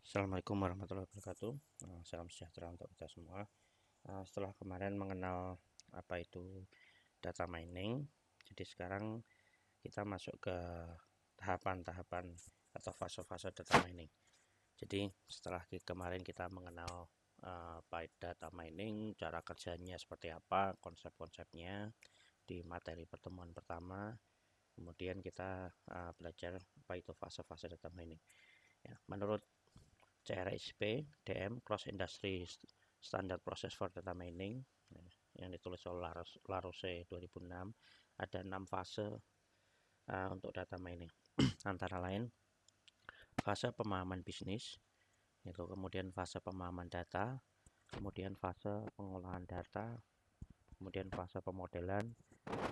Assalamualaikum warahmatullahi wabarakatuh. Salam sejahtera untuk kita semua. Setelah kemarin mengenal apa itu data mining, jadi sekarang kita masuk ke tahapan-tahapan atau fase-fase data mining. Jadi setelah kemarin kita mengenal apa itu data mining, cara kerjanya seperti apa, konsep-konsepnya di materi pertemuan pertama. Kemudian kita belajar apa itu fase-fase data mining. Ya, menurut CRSP DM Cross Industry Standard Process for Data Mining yang ditulis oleh Larousse 2006, ada 6 fase untuk data mining. Antara lain fase pemahaman bisnis, itu kemudian fase pemahaman data, kemudian fase pengolahan data, kemudian fase pemodelan,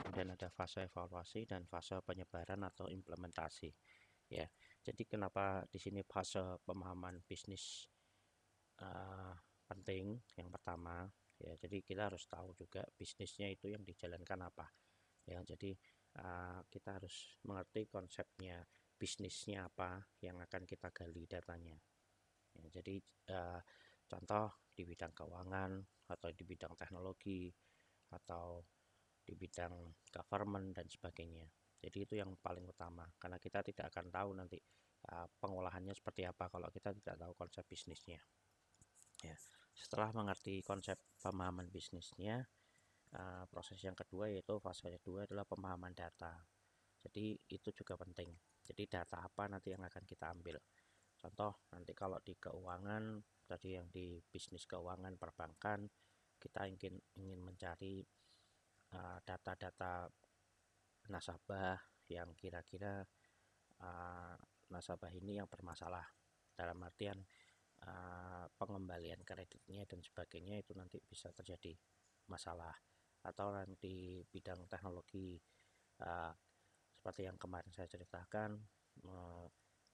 kemudian ada fase evaluasi dan fase penyebaran atau implementasi. Ya, jadi kenapa di sini fase pemahaman bisnis penting yang pertama, ya, jadi kita harus tahu juga bisnisnya itu yang dijalankan apa, ya. Jadi kita harus mengerti konsepnya bisnisnya apa yang akan kita gali datanya, ya. Jadi contoh di bidang keuangan atau di bidang teknologi atau di bidang government dan sebagainya. Jadi itu yang paling utama, karena kita tidak akan tahu nanti pengolahannya seperti apa kalau kita tidak tahu konsep bisnisnya. Ya, setelah mengerti konsep pemahaman bisnisnya, proses yang kedua yaitu fase kedua adalah pemahaman data. Jadi itu juga penting. Jadi data apa nanti yang akan kita ambil. Contoh nanti kalau di keuangan, tadi yang di bisnis keuangan perbankan, kita ingin mencari data-data nasabah yang kira-kira nasabah ini yang bermasalah, dalam artian pengembalian kreditnya dan sebagainya itu nanti bisa terjadi masalah. Atau nanti bidang teknologi seperti yang kemarin saya ceritakan,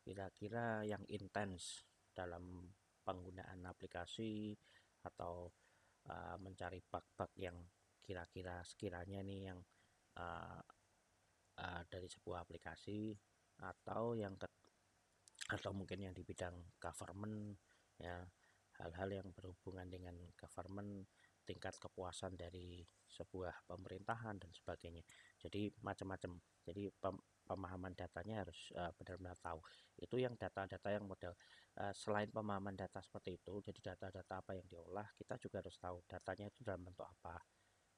kira-kira yang intens dalam penggunaan aplikasi atau mencari bug-bug yang kira-kira sekiranya nih yang dari sebuah aplikasi, atau atau mungkin yang di bidang government, ya, hal-hal yang berhubungan dengan government, tingkat kepuasan dari sebuah pemerintahan dan sebagainya. Jadi macam-macam. Jadi pemahaman datanya harus benar-benar tahu. Itu yang data-data yang model selain pemahaman data seperti itu, jadi data-data apa yang diolah, kita juga harus tahu datanya itu dalam bentuk apa,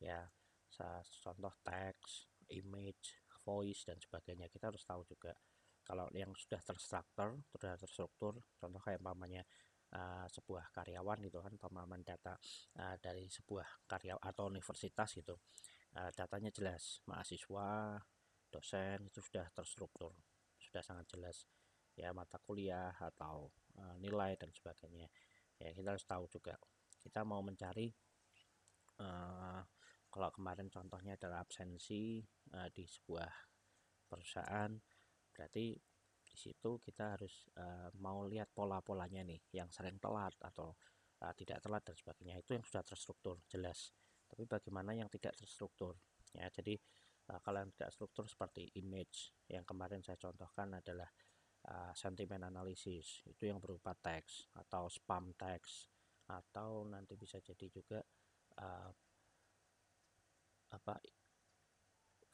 ya. Contoh teks, image, voice dan sebagainya, kita harus tahu juga. Kalau yang sudah terstruktur, contoh kayak umpamanya sebuah karyawan gitu kan, pemahaman data dari sebuah karya atau universitas gitu, datanya jelas, mahasiswa, dosen, itu sudah terstruktur, sudah sangat jelas, ya, mata kuliah atau nilai dan sebagainya. Ya, kita harus tahu juga. Kita mau mencari kalau kemarin contohnya adalah absensi di sebuah perusahaan, berarti di situ kita harus mau lihat pola-polanya nih, yang sering telat atau tidak telat dan sebagainya, itu yang sudah terstruktur jelas. Tapi bagaimana yang tidak terstruktur, ya. Jadi kalau yang tidak struktur seperti image yang kemarin saya contohkan adalah sentimen analisis, itu yang berupa teks atau spam teks, atau nanti bisa jadi juga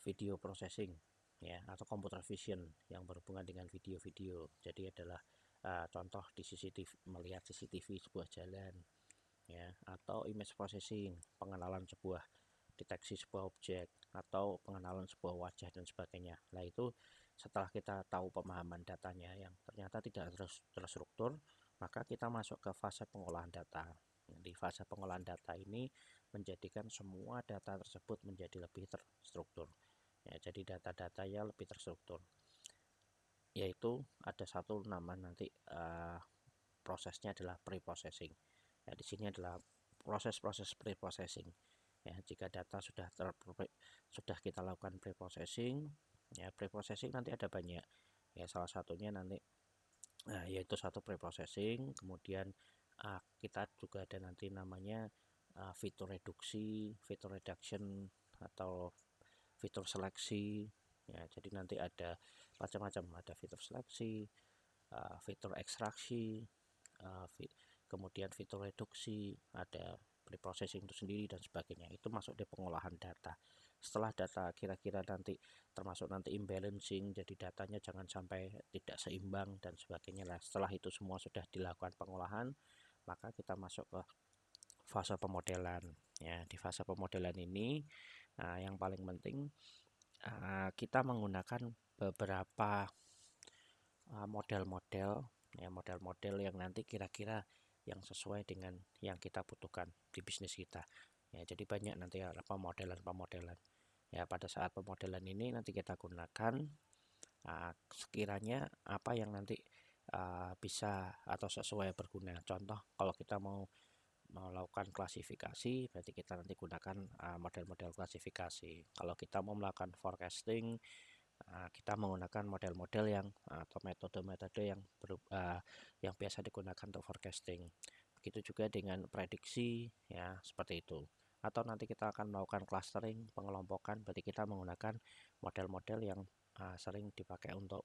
video processing, ya, atau computer vision yang berhubungan dengan video-video. Jadi adalah contoh di CCTV, melihat CCTV sebuah jalan, ya, atau image processing, pengenalan sebuah deteksi sebuah objek atau pengenalan sebuah wajah dan sebagainya. Nah, itu setelah kita tahu pemahaman datanya yang ternyata tidak terstruktur, maka kita masuk ke fase pengolahan data. Di fase pengolahan data ini menjadikan semua data tersebut menjadi lebih terstruktur, ya. Jadi data-datanya lebih terstruktur, yaitu ada satu nama nanti prosesnya adalah pre-processing. Ya, di sini adalah proses-proses pre-processing, ya. Jika data sudah kita lakukan pre-processing, ya, pre-processing nanti ada banyak, ya, salah satunya nanti yaitu satu pre-processing, kemudian kita juga ada nanti namanya fitur reduksi, fitur reduction, atau fitur seleksi, ya. Jadi nanti ada macam-macam, ada fitur seleksi, fitur ekstraksi, kemudian fitur reduksi, ada preprocessing itu sendiri dan sebagainya. Itu masuk di pengolahan data. Setelah data kira-kira nanti termasuk nanti imbalancing, jadi datanya jangan sampai tidak seimbang dan sebagainya lah. Setelah itu semua sudah dilakukan pengolahan, maka kita masuk ke fase pemodelan. Ya, di fase pemodelan ini yang paling penting kita menggunakan beberapa model-model yang nanti kira-kira yang sesuai dengan yang kita butuhkan di bisnis kita. Ya, jadi banyak nanti pemodelan ya. Pada saat pemodelan ini nanti kita gunakan sekiranya apa yang nanti bisa atau sesuai berguna. Contoh, kalau kita mau melakukan klasifikasi, berarti kita nanti gunakan model-model klasifikasi. Kalau kita mau melakukan forecasting, kita menggunakan model-model yang atau metode-metode yang biasa digunakan untuk forecasting. Begitu juga dengan prediksi, ya seperti itu. Atau nanti kita akan melakukan clustering, pengelompokan, berarti kita menggunakan model-model yang sering dipakai untuk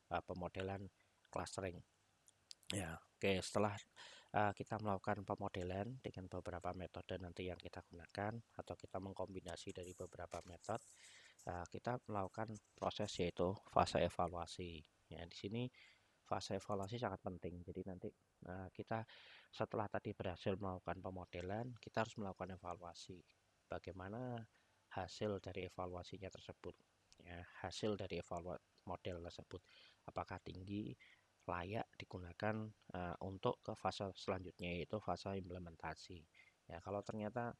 pemodelan clustering. Ya, oke. Setelah kita melakukan pemodelan dengan beberapa metode nanti yang kita gunakan, atau kita mengkombinasi dari beberapa metode, kita melakukan proses yaitu fase evaluasi. Ya, di sini fase evaluasi sangat penting. Jadi nanti kita setelah tadi berhasil melakukan pemodelan, kita harus melakukan evaluasi. Bagaimana hasil dari evaluasinya tersebut? Ya, hasil dari model tersebut apakah tinggi, layak digunakan untuk ke fase selanjutnya, yaitu fase implementasi. Ya, kalau ternyata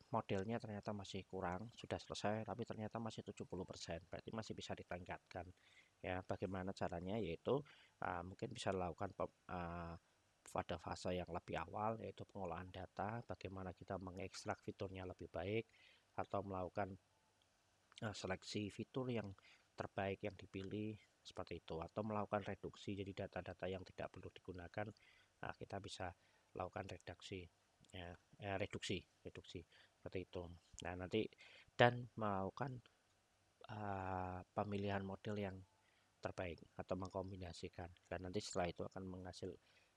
modelnya ternyata masih kurang, sudah selesai tapi ternyata masih 70%, berarti masih bisa ditingkatkan. Ya, bagaimana caranya? Yaitu mungkin bisa dilakukan pada fase yang lebih awal, yaitu pengolahan data, bagaimana kita mengekstrak fiturnya lebih baik, atau melakukan seleksi fitur yang terbaik yang dipilih, seperti itu, atau melakukan reduksi, jadi data-data yang tidak perlu digunakan kita bisa lakukan reduksi, ya, reduksi seperti itu. Nah, nanti dan melakukan pemilihan model yang terbaik atau mengkombinasikan, dan nanti setelah itu akan menghasil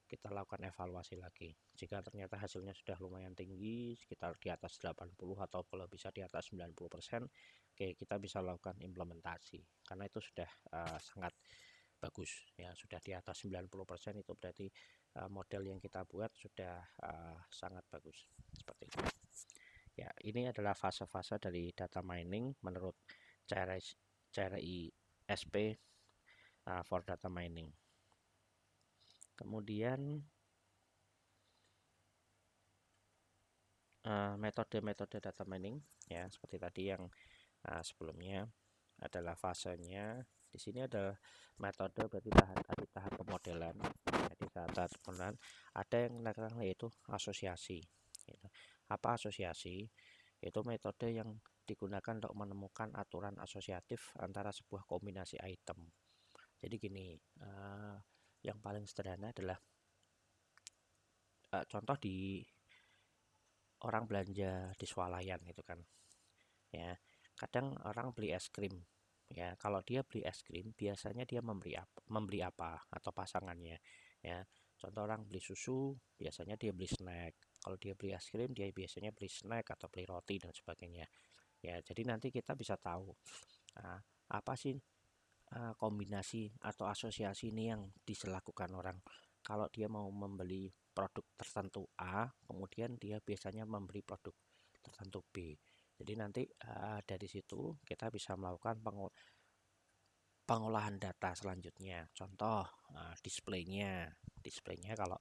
kita lakukan evaluasi lagi. Jika ternyata hasilnya sudah lumayan tinggi, sekitar di atas 80 atau kalau bisa di atas 90%, oke, kita bisa lakukan implementasi. Karena itu sudah sangat bagus ya, sudah di atas 90% itu berarti model yang kita buat sudah sangat bagus, seperti itu. Ya, ini adalah fase-fase dari data mining menurut CRISP for data mining. Kemudian metode-metode data mining ya, seperti tadi yang sebelumnya adalah fasenya. Di sini ada metode berarti tahap pemodelan. Jadi tahap pemodelan ada yang yaitu asosiasi. Gitu. Apa asosiasi? Itu metode yang digunakan untuk menemukan aturan asosiatif antara sebuah kombinasi item. Jadi gini, yang paling sederhana adalah contoh di orang belanja di swalayan itu kan, ya kadang orang beli es krim, ya kalau dia beli es krim biasanya dia membeli apa atau pasangannya, ya contoh orang beli susu biasanya dia beli snack, kalau dia beli es krim dia biasanya beli snack atau beli roti dan sebagainya. Ya, jadi nanti kita bisa tahu apa sih kombinasi atau asosiasi ini yang dilakukan orang. Kalau dia mau membeli produk tertentu A, kemudian dia biasanya membeli produk tertentu B. Jadi nanti dari situ kita bisa melakukan pengolahan data selanjutnya. Contoh displaynya kalau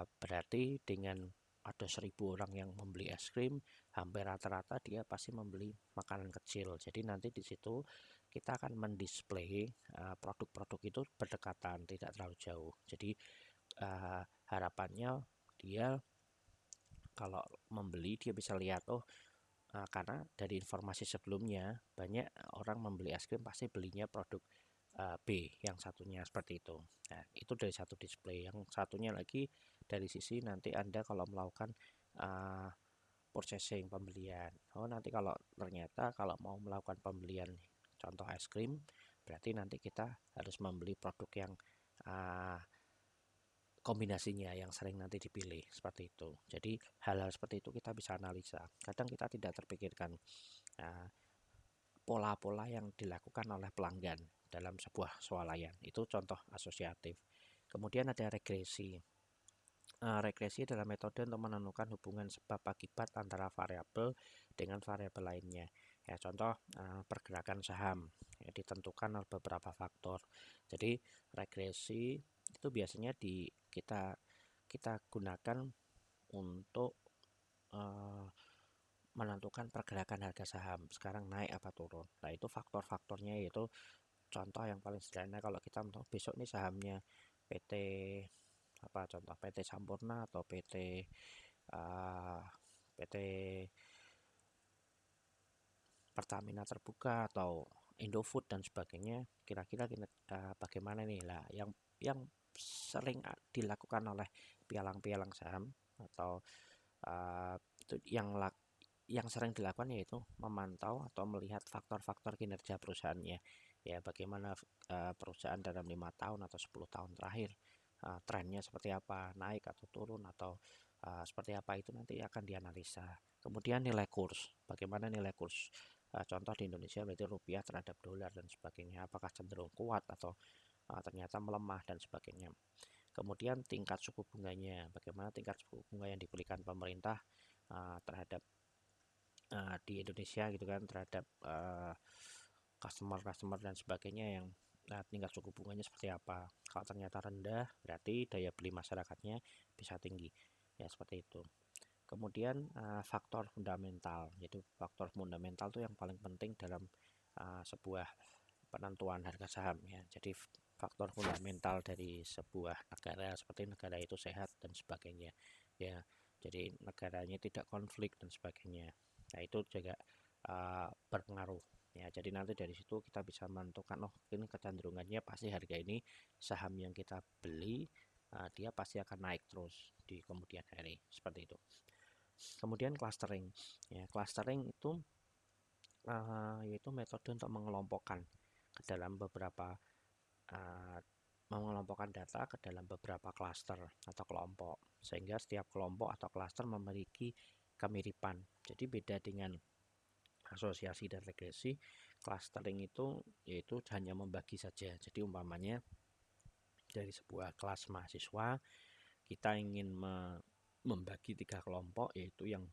berarti dengan ada 1000 orang yang membeli es krim, hampir rata-rata dia pasti membeli makanan kecil. Jadi nanti di situ kita akan mendisplay produk-produk itu berdekatan, tidak terlalu jauh. Jadi harapannya dia kalau membeli dia bisa lihat, karena dari informasi sebelumnya banyak orang membeli es krim pasti belinya produk B yang satunya, seperti itu. Nah, itu dari satu display. Yang satunya lagi dari sisi nanti Anda kalau melakukan purchasing, pembelian. Nanti kalau ternyata kalau mau melakukan pembelian contoh es krim, berarti nanti kita harus membeli produk yang uh, kombinasinya yang sering nanti dipilih seperti itu. Jadi hal-hal seperti itu kita bisa analisa. Kadang kita tidak terpikirkan pola-pola yang dilakukan oleh pelanggan dalam sebuah swalayan. Itu contoh asosiatif. Kemudian ada regresi. Regresi adalah metode untuk menemukan hubungan sebab akibat antara variabel dengan variabel lainnya. Ya, contoh pergerakan saham ya, ditentukan oleh beberapa faktor. Jadi regresi itu biasanya kita gunakan untuk menentukan pergerakan harga saham sekarang naik apa turun. Nah, itu faktor-faktornya yaitu contoh yang paling sederhana kalau kita menentukan besok nih sahamnya PT contoh PT Sampurna atau PT Pertamina Terbuka atau Indofood dan sebagainya, kira-kira bagaimana nih lah yang sering dilakukan oleh pialang-pialang saham atau itu yang sering dilakukan yaitu memantau atau melihat faktor-faktor kinerja perusahaannya, ya bagaimana perusahaan dalam 5 tahun atau 10 tahun terakhir, trennya seperti apa, naik atau turun atau seperti apa, itu nanti akan dianalisa. Kemudian nilai kurs, bagaimana nilai kurs, contoh di Indonesia berarti rupiah terhadap dolar dan sebagainya, apakah cenderung kuat atau ternyata melemah dan sebagainya. Kemudian tingkat suku bunganya, bagaimana tingkat suku bunga yang diberikan pemerintah terhadap di Indonesia gitu kan, terhadap customer dan sebagainya, yang tingkat suku bunganya seperti apa. Kalau ternyata rendah berarti daya beli masyarakatnya bisa tinggi, ya seperti itu. Kemudian faktor fundamental, yaitu faktor fundamental itu yang paling penting dalam sebuah penentuan harga saham ya. Jadi faktor fundamental dari sebuah negara, seperti negara itu sehat dan sebagainya ya, jadi negaranya tidak konflik dan sebagainya. Nah, itu juga berpengaruh ya. Jadi nanti dari situ kita bisa menentukan, oh ini kecenderungannya pasti harga ini saham yang kita beli dia pasti akan naik terus di kemudian hari, seperti itu. Kemudian clustering ya, clustering itu yaitu metode untuk mengelompokkan ke dalam beberapa mengelompokkan data ke dalam beberapa klaster atau kelompok, sehingga setiap kelompok atau klaster memiliki kemiripan. Jadi beda dengan asosiasi dan regresi, clustering itu yaitu hanya membagi saja. Jadi umpamanya dari sebuah kelas mahasiswa kita ingin membagi 3 kelompok, yaitu yang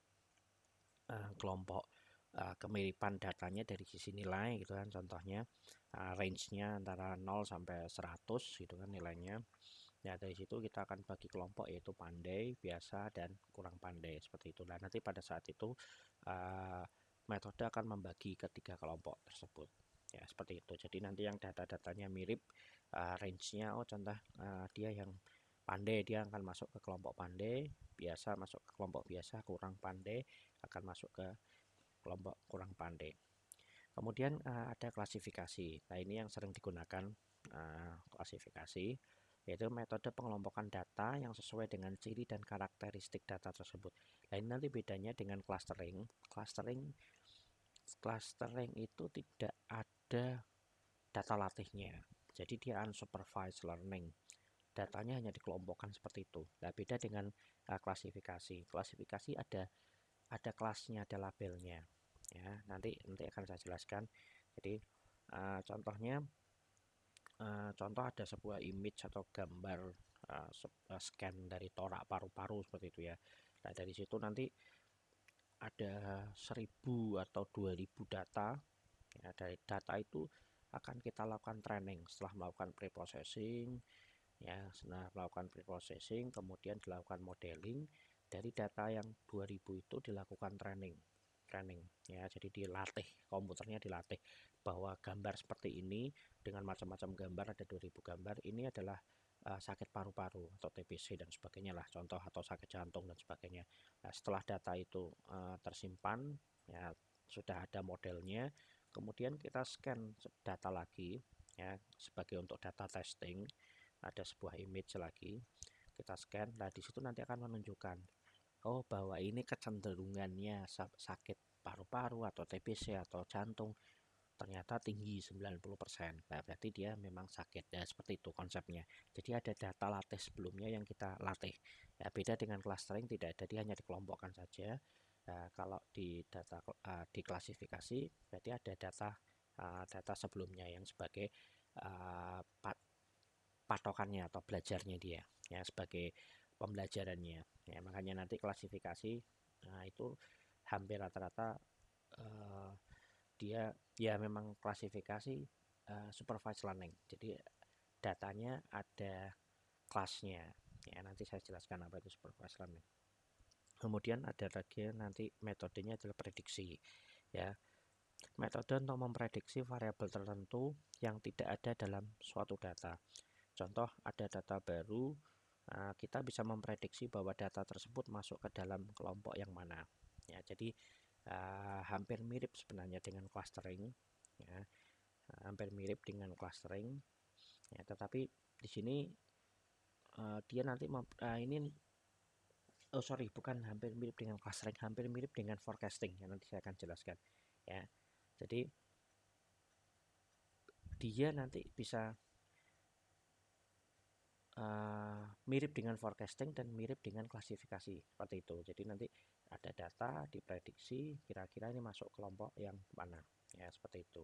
kelompok kemiripan datanya dari sisi nilai gitu kan, contohnya range-nya antara 0 sampai 100 gitu kan nilainya. Ya, dari situ kita akan bagi kelompok, yaitu pandai, biasa, dan kurang pandai, seperti itu. Nah, nanti pada saat itu metode akan membagi ketiga kelompok tersebut ya, seperti itu. Jadi nanti yang data-datanya mirip, range-nya, oh contoh dia yang pandai dia akan masuk ke kelompok pandai, biasa masuk ke kelompok biasa, kurang pandai akan masuk ke kelompok kurang pandai. Kemudian ada klasifikasi. Nah, ini yang sering digunakan klasifikasi, yaitu metode pengelompokan data yang sesuai dengan ciri dan karakteristik data tersebut. Nah, ini nanti bedanya dengan clustering. Clustering itu tidak ada data latihnya. Jadi dia unsupervised learning. Datanya hanya dikelompokkan seperti itu. Nah, beda dengan klasifikasi. Klasifikasi ada kelasnya, ada labelnya. Ya, nanti akan saya jelaskan. Jadi contohnya, contoh ada sebuah image atau gambar scan dari torak paru-paru seperti itu ya. Nah, dari situ nanti ada 1000 atau 2000 data ya. Dari data itu akan kita lakukan training setelah melakukan preprocessing ya. Setelah melakukan preprocessing kemudian dilakukan modeling. Dari data yang 2000 itu dilakukan training ya, jadi dilatih, komputernya dilatih bahwa gambar seperti ini dengan macam-macam gambar, ada 2000 gambar, ini adalah sakit paru-paru atau TBC dan sebagainya lah, contoh, atau sakit jantung dan sebagainya. Nah, setelah data itu tersimpan ya, sudah ada modelnya, kemudian kita scan data lagi ya, sebagai untuk data testing. Ada sebuah image lagi kita scan. Nah, di situ nanti akan menunjukkan, oh bahwa ini kecenderungannya sakit paru-paru atau TBC atau jantung ternyata tinggi 90%. Nah, berarti dia memang sakit. Ya, seperti itu konsepnya. Jadi ada data latih sebelumnya yang kita latih. Ya, beda dengan clustering, tidak ada, dia hanya dikelompokkan saja. Nah, kalau di data diklasifikasi berarti ada data sebelumnya yang sebagai patokannya atau belajarnya dia, ya, sebagai pembelajarannya. Ya, makanya nanti klasifikasi, nah itu hampir rata-rata dia ya memang klasifikasi supervised learning. Jadi datanya ada kelasnya. Ya, nanti saya jelaskan apa itu supervised learning. Kemudian ada lagi nanti metodenya adalah prediksi. Ya, metode untuk memprediksi variabel tertentu yang tidak ada dalam suatu data. Contoh, ada data baru, kita bisa memprediksi bahwa data tersebut masuk ke dalam kelompok yang mana. Ya, jadi hampir mirip sebenarnya dengan clustering. Ya, hampir mirip dengan clustering. Ya, tetapi di sini dia nanti ini bukan hampir mirip dengan clustering, hampir mirip dengan forecasting yang nanti saya akan jelaskan. Ya, jadi dia nanti bisa mirip dengan forecasting dan mirip dengan klasifikasi seperti itu. Jadi nanti ada data diprediksi kira-kira ini masuk kelompok yang mana, ya seperti itu.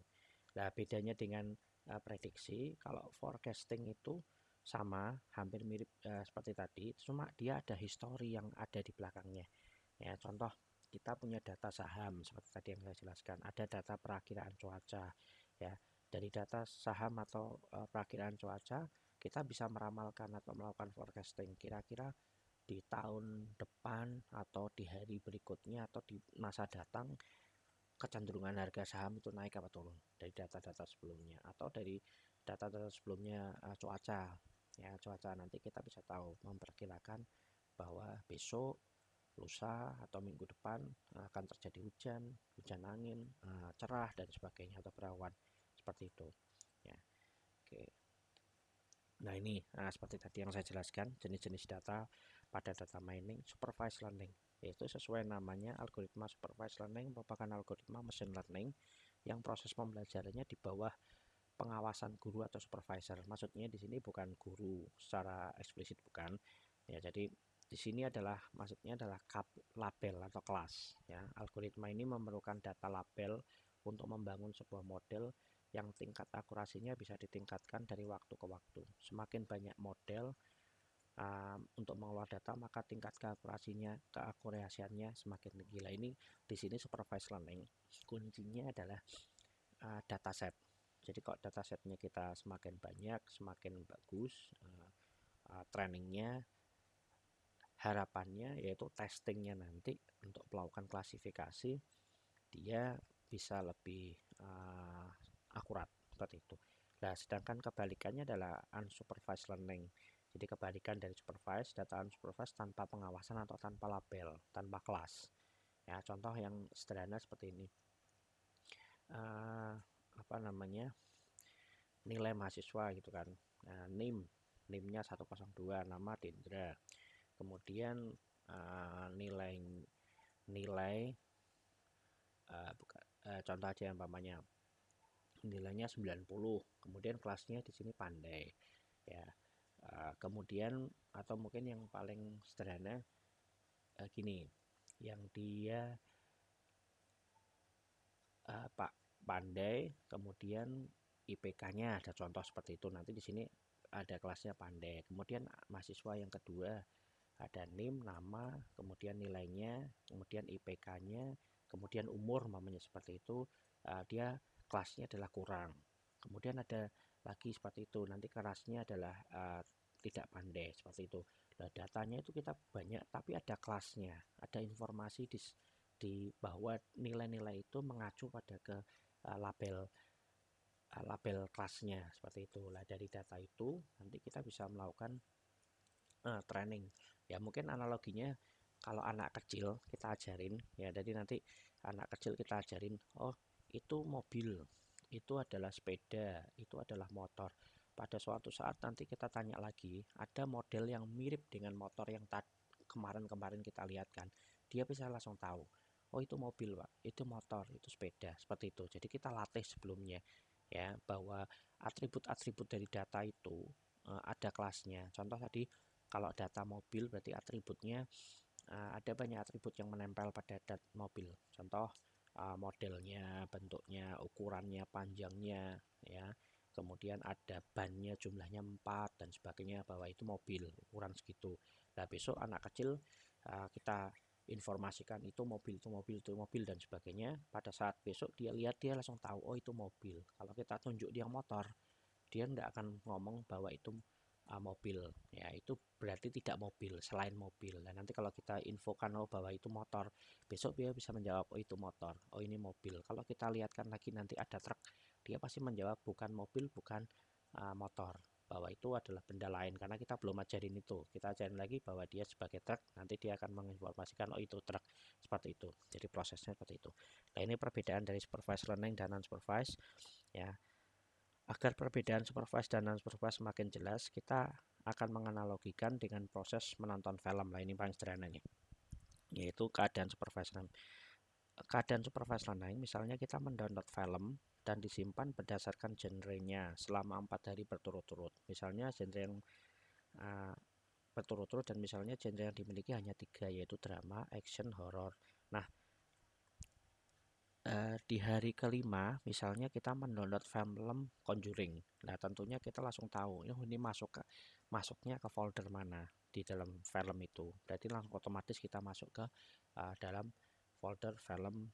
Nah, bedanya dengan prediksi, kalau forecasting itu sama, hampir mirip seperti tadi, cuma dia ada history yang ada di belakangnya. Ya, contoh kita punya data saham seperti tadi yang saya jelaskan, ada data perakiraan cuaca. Ya, dari data saham atau perakiraan cuaca kita bisa meramalkan atau melakukan forecasting kira-kira di tahun depan atau di hari berikutnya atau di masa datang kecenderungan harga saham itu naik apa turun dari data-data sebelumnya atau dari data-data sebelumnya cuaca. Ya, cuaca nanti kita bisa tahu memperkirakan bahwa besok, lusa atau minggu depan akan terjadi hujan angin, cerah dan sebagainya atau berawan seperti itu. Ya, oke. Nah, ini seperti tadi yang saya jelaskan, jenis-jenis data pada data mining supervised learning, yaitu sesuai namanya algoritma supervised learning merupakan algoritma machine learning yang proses pembelajarannya di bawah pengawasan guru atau supervisor. Maksudnya di sini bukan guru secara eksplisit, bukan. Ya, jadi di sini adalah maksudnya adalah label atau kelas. Ya, algoritma ini memerlukan data label untuk membangun sebuah model yang tingkat akurasinya bisa ditingkatkan dari waktu ke waktu. Semakin banyak model untuk mengelola data, maka tingkat keakurasiannya semakin tinggi. Ini di sini supervised learning kuncinya adalah dataset. Jadi kalau datasetnya kita semakin banyak, semakin bagus trainingnya, harapannya yaitu testingnya nanti untuk melakukan klasifikasi dia bisa lebih akurat seperti itu. Nah, sedangkan kebalikannya adalah unsupervised learning. Jadi kebalikan dari supervised, data unsupervised tanpa pengawasan atau tanpa label, tanpa kelas. Ya, contoh yang sederhana seperti ini. Nilai mahasiswa gitu kan. Nah, NIM-nya 102, nama Dendra. Kemudian nilai contoh aja yang pamannya nilainya 90, kemudian kelasnya di sini pandai, ya. Kemudian atau mungkin yang paling sederhana gini, yang dia Pak pandai, kemudian IPK-nya ada contoh seperti itu. Nanti di sini ada kelasnya pandai. Kemudian mahasiswa yang kedua ada NIM, nama, kemudian nilainya, kemudian IPK-nya, kemudian umur mamanya seperti itu. Dia kelasnya adalah kurang. Kemudian ada lagi seperti itu, nanti kelasnya adalah tidak pandai seperti itu. Nah, datanya itu kita banyak, tapi ada kelasnya, ada informasi di bahwa nilai-nilai itu mengacu pada ke label kelasnya seperti itu. Nah, dari data itu nanti kita bisa melakukan training. Ya, mungkin analoginya kalau anak kecil kita ajarin, ya, jadi nanti anak kecil kita ajarin, oh itu mobil, itu adalah sepeda, itu adalah motor. Pada suatu saat nanti kita tanya lagi, ada model yang mirip dengan motor yang kemarin-kemarin kita lihat kan, dia bisa langsung tahu, oh itu mobil Pak, itu motor, itu sepeda, seperti itu. Jadi kita latih sebelumnya ya bahwa atribut-atribut dari data itu ada kelasnya. Contoh tadi kalau data mobil berarti atributnya ada banyak atribut yang menempel pada mobil. Contoh modelnya, bentuknya, ukurannya, panjangnya, ya. Kemudian ada bannya jumlahnya 4 dan sebagainya bahwa itu mobil ukuran segitu. Nah besok anak kecil kita informasikan itu mobil, itu mobil, itu mobil dan sebagainya. Pada saat besok dia lihat dia langsung tahu oh itu mobil. Kalau kita tunjuk dia motor, dia nggak akan ngomong bahwa itu mobil, ya itu berarti tidak mobil, selain mobil. Dan nanti kalau kita infokan oh bahwa itu motor, besok dia bisa menjawab oh itu motor, oh ini mobil. Kalau kita lihatkan lagi nanti ada truk, dia pasti menjawab bukan mobil, bukan motor, bahwa itu adalah benda lain karena kita belum ajarin itu. Kita ajarin lagi bahwa dia sebagai truk, nanti dia akan menginformasikan oh itu truk, seperti itu. Jadi prosesnya seperti itu. Nah ini perbedaan dari supervised learning dan unsupervised ya. Agar perbedaan supervised dan non-supervised semakin jelas, kita akan menganalogikan dengan proses menonton film. Lah ini paling sederhana nih, yaitu keadaan supervised learning. Keadaan supervised learning, misalnya kita mendownload film dan disimpan berdasarkan genrenya selama 4 hari berturut-turut. Misalnya genre yang berturut-turut dan misalnya genre yang dimiliki hanya 3, yaitu drama, action, horror. Nah, di hari kelima misalnya kita mendownload film Conjuring. Nah tentunya kita langsung tahu ini masuknya ke folder mana di dalam film itu. Berarti langsung otomatis kita masuk ke dalam folder film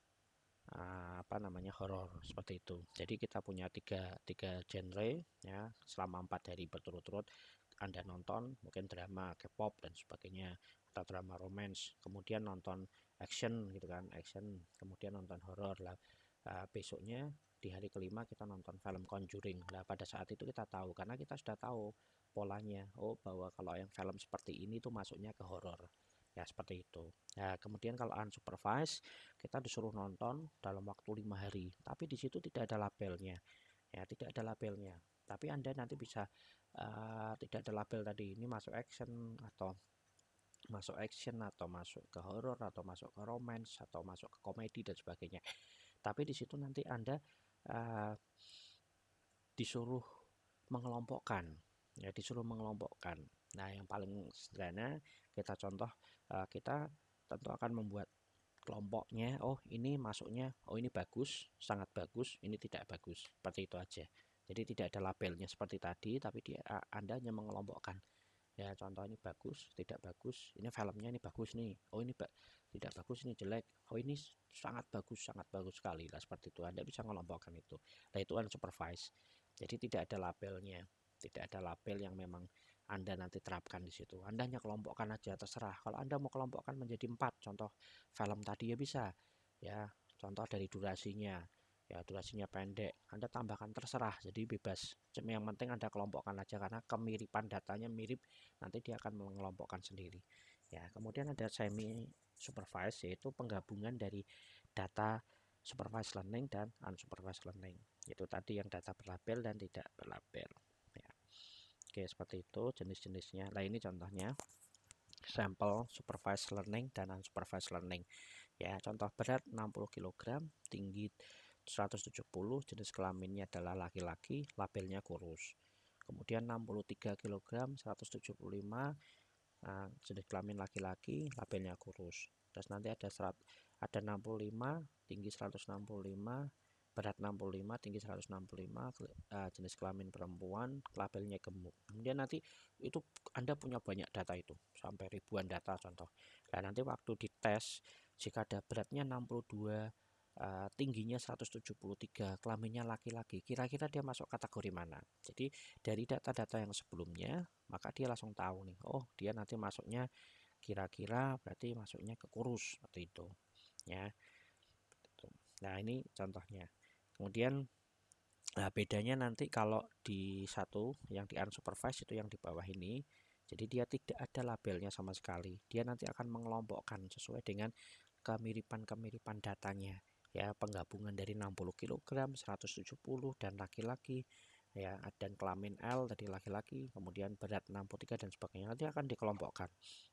apa namanya horor, seperti itu. Jadi kita punya tiga genre ya selama 4 hari berturut-turut. Anda nonton mungkin drama, K-pop dan sebagainya, atau drama romance, kemudian nonton action gitu kan, action, kemudian nonton horor lah. Besoknya di hari kelima kita nonton film Conjuring. Nah pada saat itu kita tahu karena kita sudah tahu polanya, oh bahwa kalau yang film seperti ini tuh masuknya ke horor ya, seperti itu. Nah kemudian kalau unsupervised kita disuruh nonton dalam waktu 5 hari, tapi di situ tidak ada labelnya ya, tidak ada labelnya. Tapi Anda nanti bisa tidak ada label tadi ini masuk action atau masuk ke horror atau masuk ke romance atau masuk ke komedi dan sebagainya. Tapi di situ nanti Anda disuruh mengelompokkan ya, disuruh mengelompokkan. Nah yang paling sederhana kita contoh, kita tentu akan membuat kelompoknya. Oh ini masuknya, oh ini bagus, sangat bagus, ini tidak bagus, seperti itu aja. Jadi tidak ada labelnya seperti tadi, tapi Anda hanya mengelompokkan ya. Contoh ini bagus, tidak bagus, ini filmnya ini bagus nih, oh ini tidak bagus, ini jelek, oh ini sangat bagus sekali lah, seperti itu. Anda bisa mengelompokkan itu. Nah itu unsupervised, jadi tidak ada labelnya, tidak ada label yang memang Anda nanti terapkan di situ. Anda hanya kelompokkan aja, terserah. Kalau Anda mau kelompokkan menjadi 4, contoh film tadi ya bisa ya, contoh dari durasinya ya, durasinya pendek Anda tambahkan, terserah, jadi bebas. Yang penting Anda kelompokkan aja karena kemiripan datanya mirip, nanti dia akan mengelompokkan sendiri ya. Kemudian ada semi supervised, yaitu penggabungan dari data supervised learning dan unsupervised learning. Itu tadi yang data berlabel dan tidak berlabel ya. Oke seperti itu jenis-jenisnya. Nah ini contohnya sampel supervised learning dan unsupervised learning ya. Contoh berat 60 kg, tinggi 170, jenis kelaminnya adalah laki-laki, labelnya kurus. Kemudian 63 kg, 175, jenis kelamin laki-laki, labelnya kurus. Terus nanti ada 65, tinggi 165, berat 65, tinggi 165, jenis kelamin perempuan, labelnya gemuk. Kemudian nanti itu Anda punya banyak data itu, sampai ribuan data contoh. Nah nanti waktu dites, jika ada beratnya 62, tingginya 173, kelaminnya laki-laki, kira-kira dia masuk kategori mana? Jadi dari data-data yang sebelumnya, maka dia langsung tahu nih, oh dia nanti masuknya kira-kira berarti masuknya ke kurus, seperti itu ya. Nah ini contohnya. Kemudian bedanya nanti kalau di satu yang di unsupervised itu yang di bawah ini, jadi dia tidak ada labelnya sama sekali. Dia nanti akan mengelompokkan sesuai dengan kemiripan-kemiripan datanya ya, penggabungan dari 60 kg, 170 dan laki-laki, ya, dan kelamin L tadi laki-laki, kemudian berat 63 dan sebagainya, nanti akan dikelompokkan.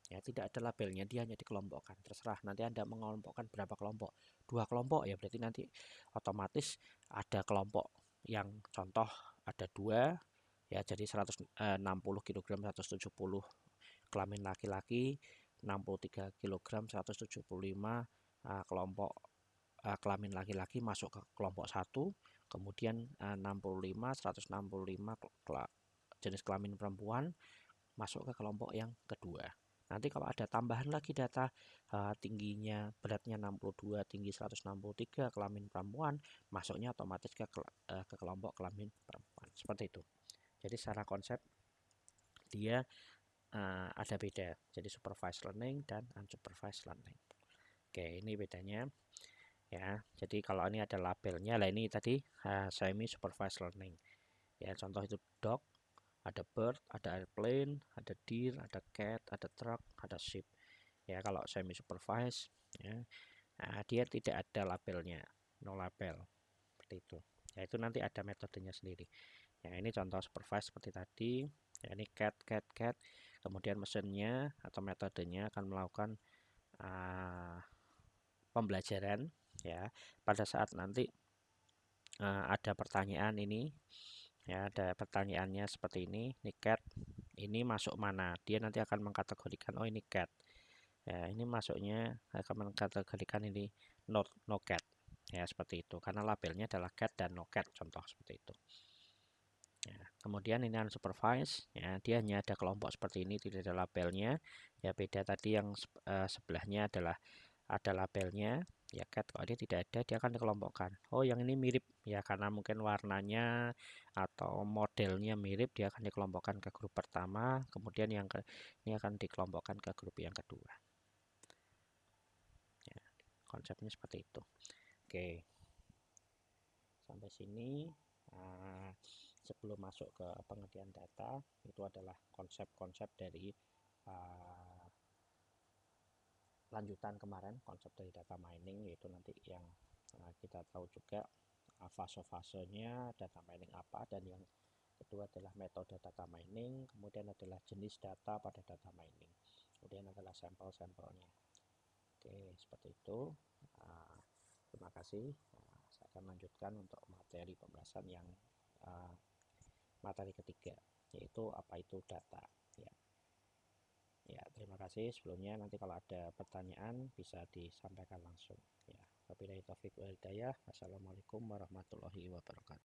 Ya, tidak ada labelnya, dia hanya dikelompokkan. Terserah nanti Anda mengelompokkan berapa kelompok. 2 kelompok ya, berarti nanti otomatis ada kelompok yang contoh ada 2 ya, jadi 160 kg 170 kelamin laki-laki, 63 kg 175 kelompok kelamin laki-laki masuk ke kelompok 1, kemudian 165 jenis kelamin perempuan masuk ke kelompok yang kedua. Nanti kalau ada tambahan lagi data tingginya, beratnya 62, tinggi 163 kelamin perempuan, masuknya otomatis ke kelompok kelamin perempuan. Seperti itu. Jadi secara konsep dia ada beda. Jadi supervised learning dan unsupervised learning. Oke, ini bedanya. Ya, jadi kalau ini ada labelnya, lah ini tadi semi supervised learning. Ya, contoh itu dog, ada bird, ada airplane, ada deer, ada cat, ada truck, ada sheep. Ya, kalau semi supervised ya, dia tidak ada labelnya, no label, seperti itu. Ya, itu nanti ada metodenya sendiri. Ya, ini contoh supervised seperti tadi. Ya, ini cat, kemudian mesinnya atau metodenya akan melakukan pembelajaran ya pada saat nanti ada pertanyaan ini ya, ada pertanyaannya seperti ini cat ini masuk mana, dia nanti akan mengkategorikan oh ini cat ya, ini masuknya akan mengkategorikan ini no cat ya, seperti itu karena labelnya adalah cat dan no cat, contoh seperti itu ya. Kemudian ini unsupervised ya, dia hanya ada kelompok seperti ini, tidak ada labelnya ya, beda tadi yang sebelahnya adalah ada labelnya ya, cat kalau dia tidak ada dia akan dikelompokkan, oh yang ini mirip ya, karena mungkin warnanya atau modelnya mirip, dia akan dikelompokkan ke grup pertama, kemudian ini akan dikelompokkan ke grup yang kedua ya, konsepnya seperti itu. Oke, sampai sini sebelum masuk ke pengertian data, itu adalah konsep-konsep dari lanjutan kemarin, konsep dari data mining, yaitu nanti yang kita tahu juga fase-fasenya data mining apa, dan yang kedua adalah metode data mining, kemudian adalah jenis data pada data mining, kemudian adalah sampel-sampelnya. Oke, seperti itu. Terima kasih. Saya akan lanjutkan untuk materi pembahasan yang materi ketiga, yaitu apa itu data ya. Ya, terima kasih sebelumnya. Nanti kalau ada pertanyaan bisa disampaikan langsung ya. Wabillahi taufiq wal hidayah. Wassalamualaikum warahmatullahi wabarakatuh.